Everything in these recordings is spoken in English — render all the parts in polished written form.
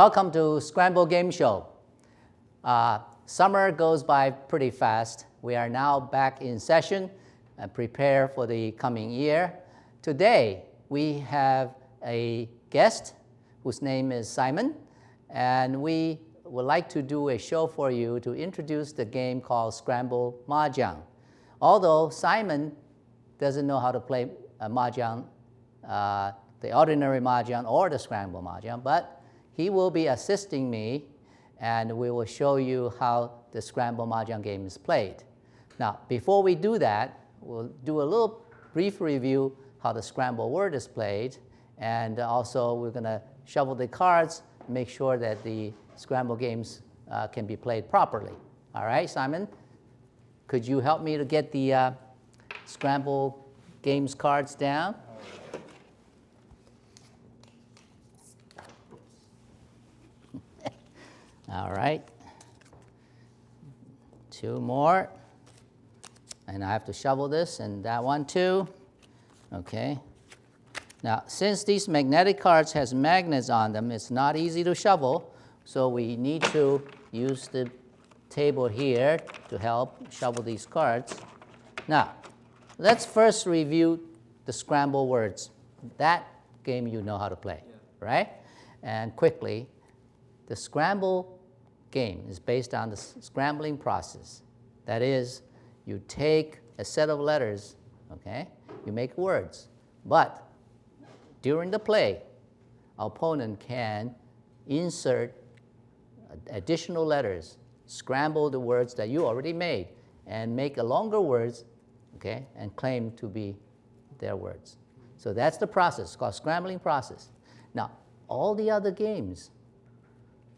Welcome to Scramble Game Show. Summer goes by pretty fast. We are now back in session and prepare for the coming year. Today, we have a guest whose name is Simon, and we would like to do a show for you to introduce the game called Scramble Majong. Although Simon doesn't know how to play Mahjong, the ordinary Mahjong or the Scramble Majong, but he will be assisting me, and we will show you how the Scramble Majong game is played. Now, before we do that, we'll do a little brief review how the Scramble word is played, and also we're going to shuffle the cards, make sure that the Scramble games can be played properly. All right, Simon, could you help me to get the Scramble games cards down? All right, 2 more, and I have to shovel this and that one too. Okay. Now, since these magnetic cards has magnets on them, it's not easy to shovel, so we need to use the table here to help shovel these cards. Now, let's first review the Scramble words. That game you know how to play, right? And quickly, the Scramble game is based on the scrambling process. That is, you take a set of letters, okay? You make words. But during the play, our opponent can insert additional letters, scramble the words that you already made, and make a longer words, okay, and claim to be their words. So that's the process. It's called scrambling process. Now, all the other games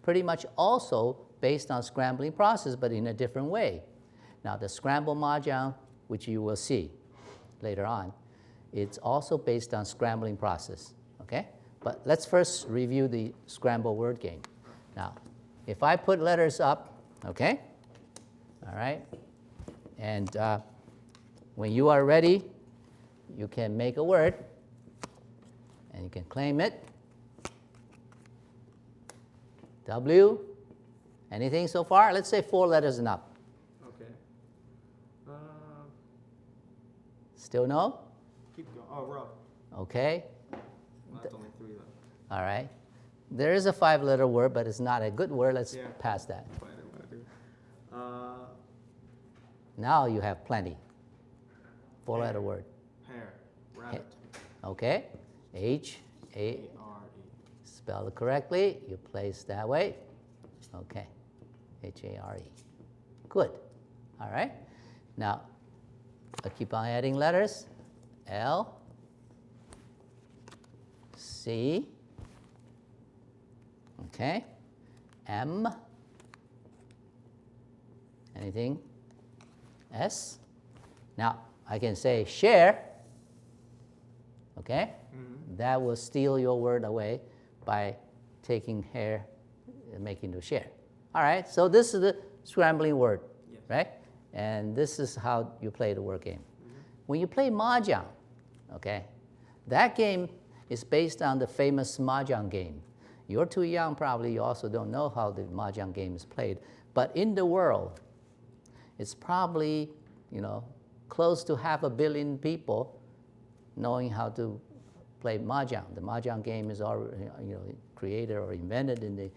pretty much also based on scrambling process, but in a different way. Now, the Scramble Majong, which you will see later on, it's also based on scrambling process, okay? But let's first review the Scramble word game. Now, if I put letters up, okay, all right, and when you are ready, you can make a word, and you can claim it. W, anything so far? Let's say 4 letters and up. Okay. Still no? Keep going. Oh, row. Okay. That's only 3 left. All right. There is a 5-letter word, but it's not a good word. Let's pass that. What I didn't want to do. Now you have plenty. 4-letter word. Hare. Rabbit. Okay. H-A. A-R-E. Spell it correctly. You place that way. Okay. H-A-R-E. Good. All right. Now, I keep on adding letters. L. C. Okay. M. Anything? S. Now, I can say share. Okay? Mm-hmm. That will steal your word away by taking hair and making it share. All right, so this is the scrambling word, right? And this is how you play the word game. Mm-hmm. When you play Mahjong, okay, that game is based on the famous Mahjong game. You're too young, probably, you also don't know how the Mahjong game is played. But in the world, it's probably, close to 500 million people knowing how to play Mahjong. The Mahjong game is already, created or invented in the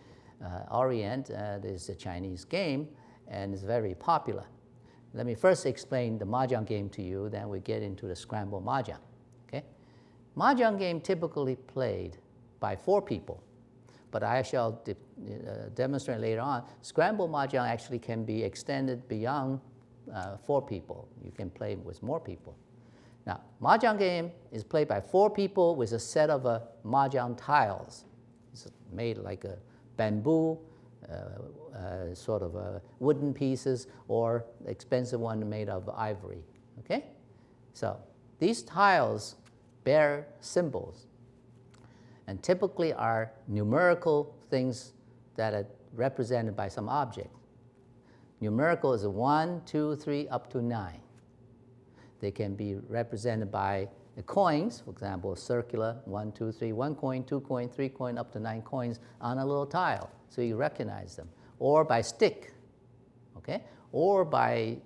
Orient. It's a Chinese game, and it's very popular. Let me first explain the Mahjong game to you, then we get into the Scramble Mahjong. Okay? Mahjong game typically played by 4 people, but I shall demonstrate later on. Scramble Mahjong actually can be extended beyond 4 people. You can play with more people. Now, Mahjong game is played by 4 people with a set of Mahjong tiles. It's made like a bamboo, sort of wooden pieces, or expensive one made of ivory. Okay? So these tiles bear symbols, and typically are numerical things that are represented by some object. Numerical is 1, 2, 3, up to 9. They can be represented by The coins, for example, circular, 1, 2, 3, 1 coin, 2 coin, 3 coin, up to 9 coins on a little tile, so you recognize them. Or by stick, okay? Or by,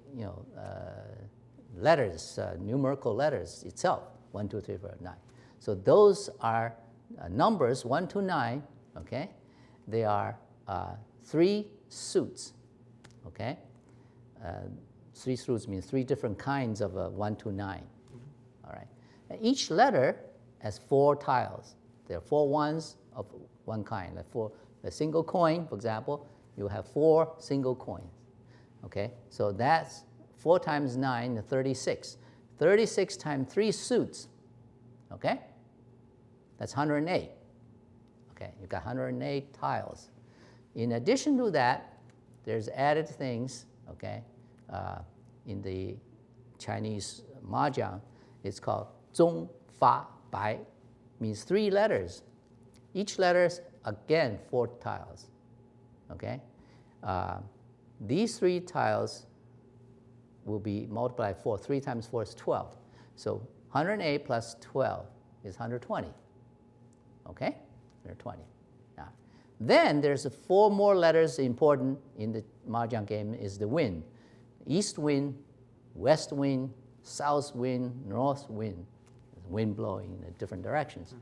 letters, numerical letters itself, 1, 2, 3, 4, 9. So those are numbers 1 to 9, okay? They are 3 suits, okay? 3 suits means 3 different kinds of 1 to 9, all right? And each letter has 4 tiles. There are 4 ones of one kind. Like for a single coin, for example, you have 4 single coins, okay? So that's 4 times 9, 36. 36 times 3 suits, okay? That's 108. Okay, you've got 108 tiles. In addition to that, there's added things, okay? In the Chinese Mahjong, it's called Zhong Fa Bai, means 3 letters. Each letter is, again, 4 tiles, okay? These 3 tiles will be multiplied 4. 3 times 4 is 12. So 108 plus 12 is 120, okay? 120. Now, then there's 4 more letters important in the Mahjong game is the wind. East wind, west wind, south wind, north wind. Wind blowing in different directions.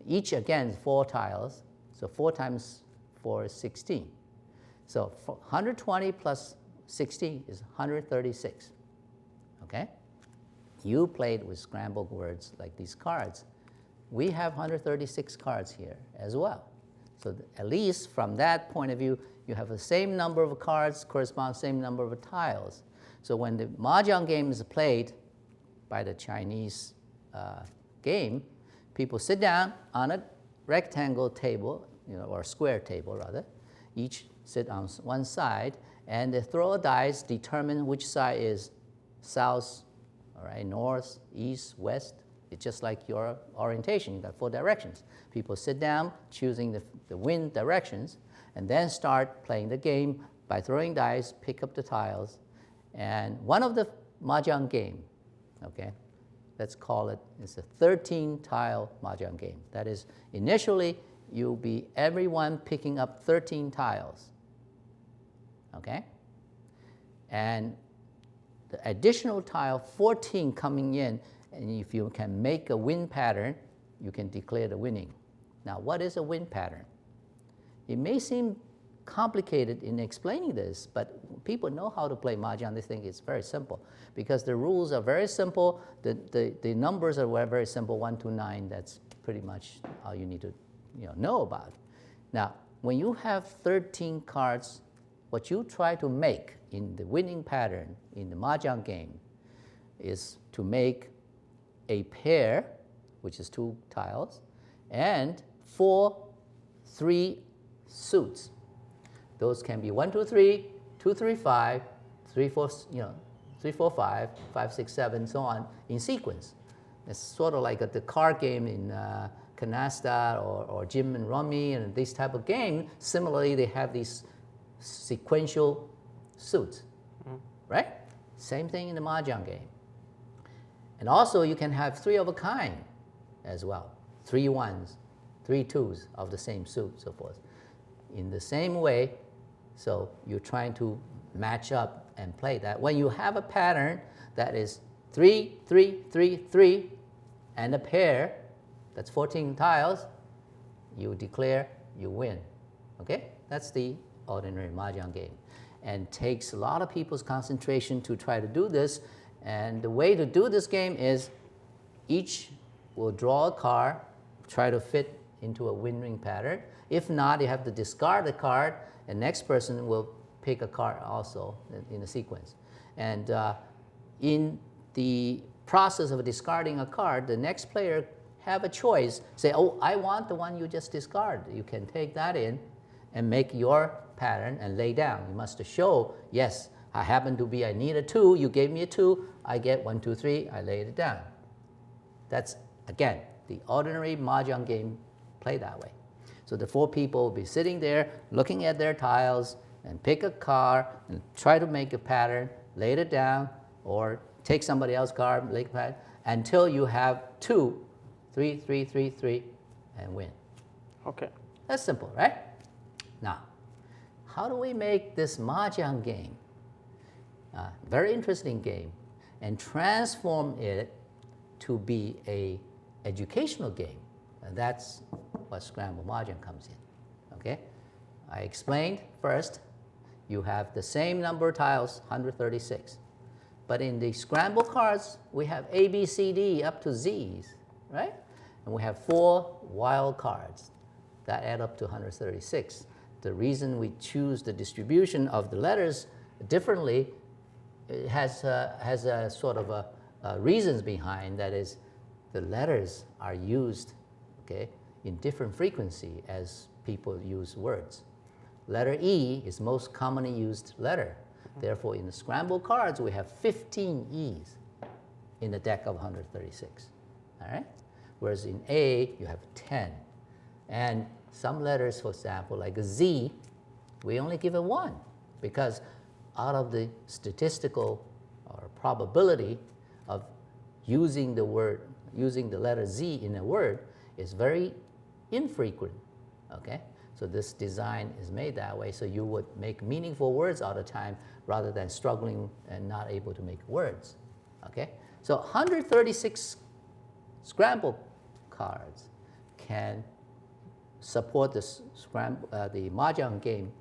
Each, again, 4 tiles. So 4 times 4 is 16. So 120 plus 60 is 136, okay? You played with scrambled words like these cards. We have 136 cards here as well. So at least from that point of view, you have the same number of cards correspond same number of tiles. So when the Mahjong game is played by the Chinese game, people sit down on a rectangle table, or square table rather, each sit on one side, and they throw a dice, determine which side is south, all right, north, east, west. It's just like your orientation. You've got 4 directions. People sit down, choosing the wind directions, and then start playing the game by throwing dice, pick up the tiles. And one of the Mahjong game, okay, let's call it, it's a 13-tile Mahjong game. That is, initially, you'll be everyone picking up 13 tiles. Okay? And the additional tile, 14 coming in, and if you can make a wind pattern, you can declare the winning. Now, what is a wind pattern? It may seem complicated in explaining this, but people know how to play Mahjong. They think it's very simple because the rules are very simple. The numbers are very simple, 1 to 9. That's pretty much all you need to know about. Now, when you have 13 cards, what you try to make in the winning pattern in the Mahjong game is to make a pair, which is 2 tiles, and 4 3 suits. Those can be 1, 2, 3, 2, 3, 5, 3, 4, 3, 4, 5, 5, 6, 7, so on in sequence. It's sort of like the card game in Canasta or Jim and Rummy and this type of game. Similarly, they have these sequential suits, right? Same thing in the Mahjong game. And also, you can have 3 of a kind as well. 3 1s, 3 2s of the same suit, so forth. In the same way, so you're trying to match up and play that. When you have a pattern that is 3, 3, 3, 3, and a pair, that's 14 tiles, you declare you win. Okay? That's the ordinary Mahjong game. And takes a lot of people's concentration to try to do this. And the way to do this game is each will draw a card, try to fit into a winning pattern. If not, you have to discard the card, and next person will pick a card also in a sequence. And in the process of discarding a card, the next player have a choice. Say, oh, I want the one you just discarded. You can take that in and make your pattern and lay down. You must show, yes, I happen to be, I need a 2, you gave me a 2, I get 1, 2, 3, I laid it down. That's, again, the ordinary Mahjong game played that way. So the 4 people will be sitting there looking at their tiles and pick a card and try to make a pattern, lay it down, or take somebody else's card, lay a pattern, until you have 2, 3, 3, 3, 3, and win. Okay. That's simple, right? Now, how do we make this Mahjong game, very interesting game, and transform it to be an educational game? And that's what Scramble Majong comes in, okay? I explained first, you have the same number of tiles, 136. But in the Scramble cards, we have A, B, C, D up to Z's, right? And we have 4 wild cards that add up to 136. The reason we choose the distribution of the letters differently has a sort of a reasons behind. That is, the letters are used, okay, in different frequency as people use words. Letter E is most commonly used letter. Therefore, in the Scramble cards, we have 15 E's in the deck of 136, all right? Whereas in A, you have 10. And some letters, for example, like a Z, we only give it 1 because out of the statistical or probability of using the letter Z in a word is very infrequent, okay? So this design is made that way so you would make meaningful words all the time rather than struggling and not able to make words, okay? So 136 Scramble cards can support the Mahjong game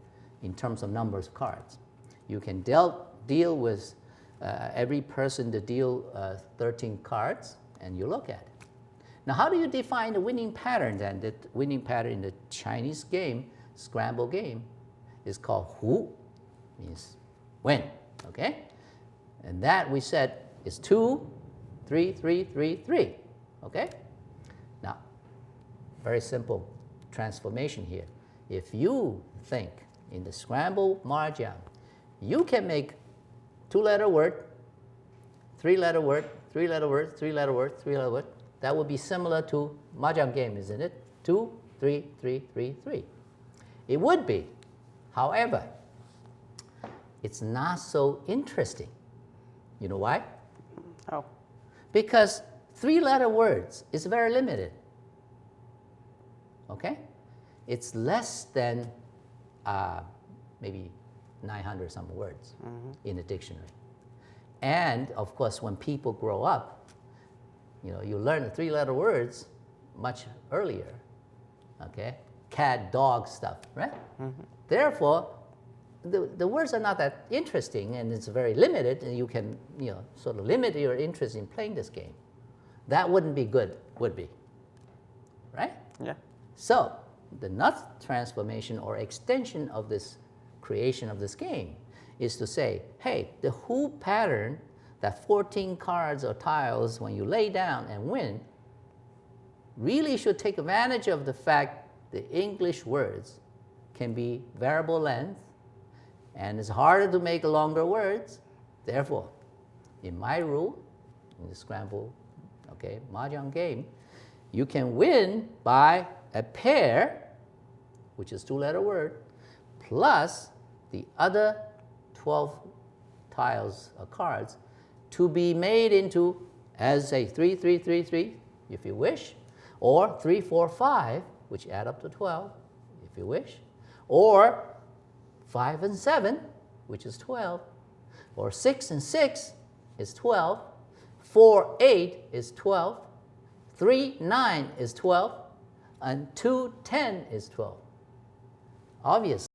in terms of numbers of cards. You can deal with every person to deal 13 cards, and you look at it. Now, how do you define the winning pattern then? The winning pattern in the Chinese game, Scramble game, is called Hu, means win, okay? And that we said is 2, 3, 3, 3, 3, okay? Now, very simple transformation here. If you think in the Scramble Mahjong, you can make 2-letter word, 3-letter word, 3-letter word, 3-letter word, 3-letter word. That would be similar to Mahjong game, isn't it? 2, 3, 3, 3, 3. It would be. However, it's not so interesting. You know why? How? Because 3-letter words is very limited. Okay? It's less than maybe 900 some words in the dictionary. And of course, when people grow up, you learn the 3-letter words much earlier, okay? Cat, dog stuff, right? Therefore, the words are not that interesting, and it's very limited, and you can, sort of limit your interest in playing this game. That wouldn't be good, would be, right? Yeah. So, the next transformation or extension of this creation of this game is to say, hey, the Hu pattern, that 14 cards or tiles when you lay down and win, really should take advantage of the fact the English words can be variable length, and it's harder to make longer words. Therefore, in my rule, in the Scramble Mahjong game, you can win by a pair, which is 2-letter word, plus the other 12 tiles or cards to be made into, as a 3, 3, 3, 3, if you wish, or 3, 4, 5, which add up to 12, if you wish, or 5 and 7, which is 12, or 6 and 6 is 12, 4, 8 is 12, 3, 9 is 12, and 2, 10 is 12. Obviously,